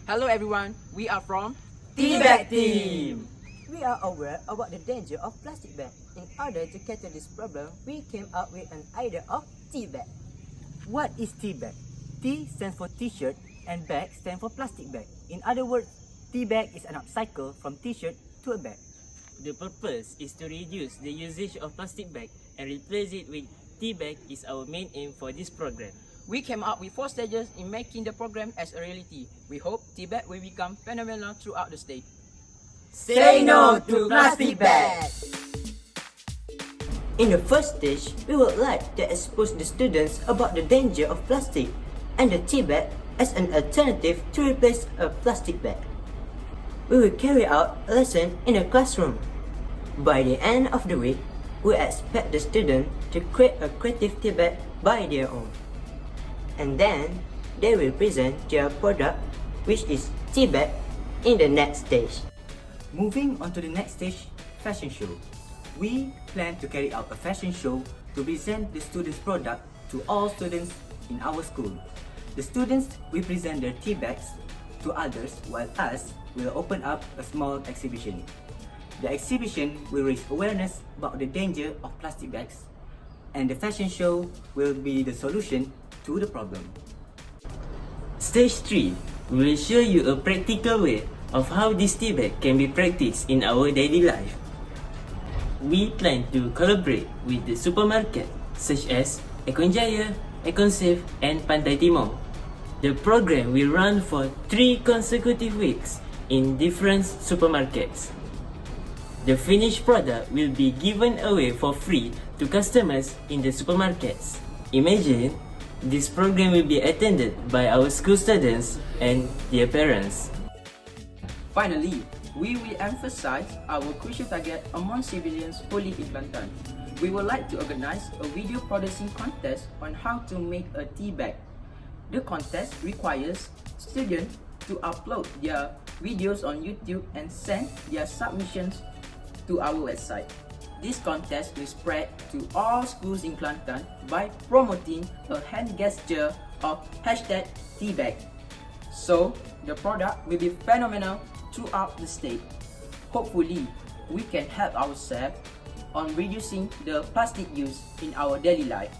Hello everyone, we are from Tea Bag Team. We are aware about the danger of plastic bag. In order to cater this problem, we came up with an idea of tea bag. What is tea bag? T stands for t-shirt and bag stands for plastic bag. In other words, tea bag is an upcycle from t-shirt to a bag. The purpose is to reduce the usage of plastic bag and replace it with tea bag is our main aim for this program. We came up with 4 stages in making the program as a reality. We hope tea bag will become phenomenal throughout the state. Say no to plastic bag. In the first stage, we would like to expose the students about the danger of plastic and the tea bag as an alternative to replace a plastic bag. We will carry out a lesson in a classroom. By the end of the week, we expect the student to create a creative tea bag by their own. And then, they will present their product, which is tea bag, in the next stage. Moving on to the next stage, fashion show. We plan to carry out a fashion show to present the students' product to all students in our school. The students will present their tea bags to others, while us will open up a small exhibition. The exhibition will raise awareness about the danger of plastic bags, and the fashion show will be the solution to the problem. Stage 3, we will show you a practical way of how this tea bag can be practiced in our daily life. We plan to collaborate with the supermarket such as Ekon Jaya, Ekon Safe and Pantai Timur. The program will run for 3 consecutive weeks in different supermarkets. The finished product will be given away for free to customers in the supermarkets. Imagine, this program will be attended by our school students and their parents. Finally, we will emphasize our crucial target among civilians who live in Kelantan. We would like to organize a video producing contest on how to make a tea bag. The contest requires students to upload their videos on YouTube and send their submissions to our website. This contest will spread to all schools in Kelantan by promoting a hand gesture of #teabag. So, the product will be phenomenal throughout the state. Hopefully, we can help ourselves on reducing the plastic use in our daily life.